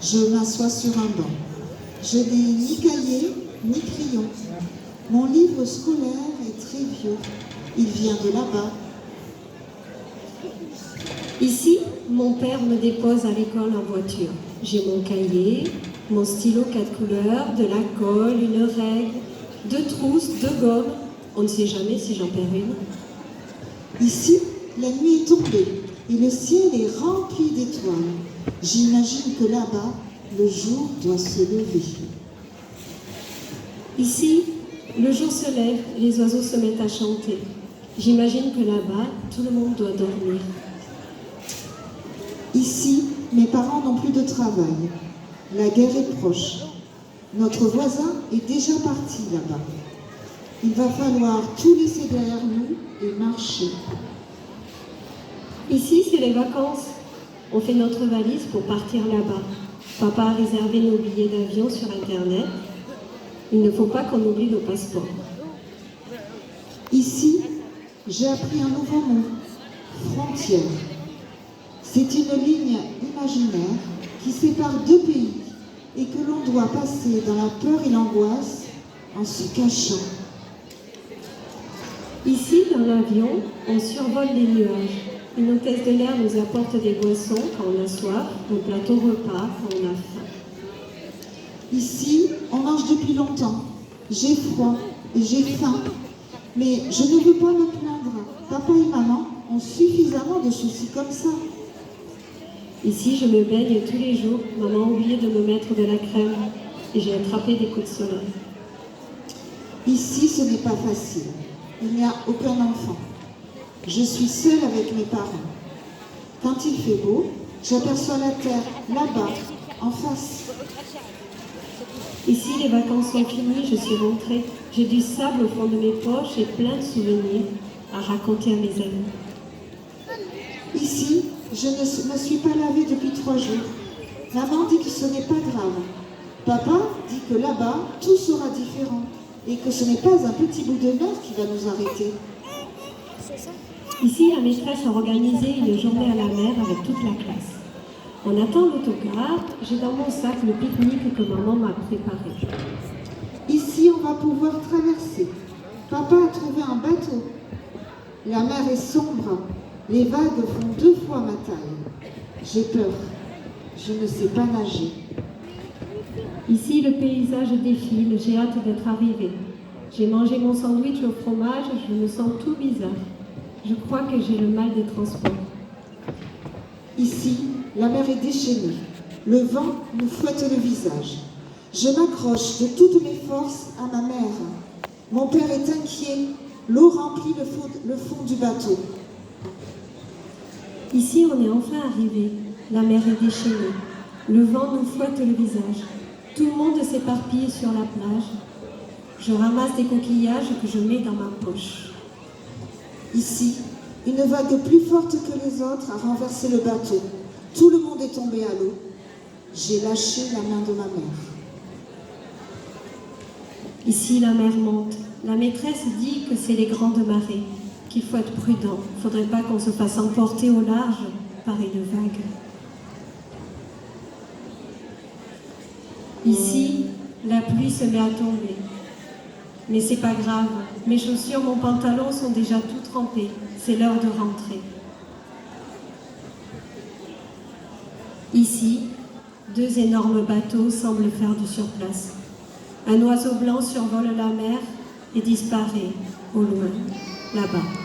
Je m'assois sur un banc. Je n'ai ni cahier, ni crayon. Mon livre scolaire est très vieux. Il vient de là-bas. Ici, mon père me dépose à l'école en voiture. J'ai mon cahier, mon stylo 4 couleurs, de la colle, une règle, 2 trousses, 2 gommes. On ne sait jamais si j'en perds une. Ici, la nuit est tombée et le ciel est rempli d'étoiles. J'imagine que là-bas, le jour doit se lever. Ici, le jour se lève, les oiseaux se mettent à chanter. J'imagine que là-bas, tout le monde doit dormir. Ici, mes parents n'ont plus de travail. La guerre est proche. Notre voisin est déjà parti là-bas. Il va falloir tout laisser derrière nous et marcher. Ici, c'est les vacances. On fait notre valise pour partir là-bas. Papa a réservé nos billets d'avion sur Internet. Il ne faut pas qu'on oublie nos passeports. Ici, j'ai appris un nouveau mot, frontière. C'est une ligne imaginaire qui sépare 2 pays et que l'on doit passer dans la peur et l'angoisse en se cachant. Ici, dans l'avion, on survole les nuages. Une hôtesse de l'air nous apporte des boissons quand on a soif, un plateau repas quand on a faim. Ici, on mange depuis longtemps. J'ai froid et j'ai faim. Mais je ne veux pas me plaindre. Papa et maman ont suffisamment de soucis comme ça. Ici, je me baigne tous les jours. Maman a oublié de me mettre de la crème et j'ai attrapé des coups de soleil. Ici, ce n'est pas facile. Il n'y a aucun enfant. Je suis seule avec mes parents. Quand il fait beau, j'aperçois la terre là-bas, en face. Ici, les vacances sont finies, je suis rentrée. J'ai du sable au fond de mes poches et plein de souvenirs à raconter à mes amis. Ici, je ne me suis pas lavée depuis 3 jours. Maman dit que ce n'est pas grave. Papa dit que là-bas, tout sera différent et que ce n'est pas un petit bout de mer qui va nous arrêter. Ici, la maîtresse a organisé une journée à la mer avec toute la classe. On attend l'autocar, j'ai dans mon sac le pique-nique que maman m'a préparé. Ici, on va pouvoir traverser. Papa a trouvé un bateau. La mer est sombre. Les vagues font 2 fois ma taille. J'ai peur. Je ne sais pas nager. Ici, le paysage défile, j'ai hâte d'être arrivée. J'ai mangé mon sandwich au fromage, je me sens tout bizarre. Je crois que j'ai le mal des transports. Ici, la mer est déchaînée. Le vent nous fouette le visage. Je m'accroche de toutes mes forces à ma mère. Mon père est inquiet. L'eau remplit le fond du bateau. Ici, on est enfin arrivé. La mer est déchaînée. Le vent nous fouette le visage. Tout le monde s'éparpille sur la plage. Je ramasse des coquillages que je mets dans ma poche. Ici, une vague plus forte que les autres a renversé le bateau. Tout le monde est tombé à l'eau. J'ai lâché la main de ma mère. Ici, la mer monte. La maîtresse dit que c'est les grandes marées, qu'il faut être prudent. Il ne faudrait pas qu'on se fasse emporter au large par une vague. Ici, la pluie se met à tomber. Mais c'est pas grave. Mes chaussures, mon pantalon sont déjà tout trempés. C'est l'heure de rentrer. Ici, 2 énormes bateaux semblent faire du surplace. Un oiseau blanc survole la mer et disparaît au loin, là-bas.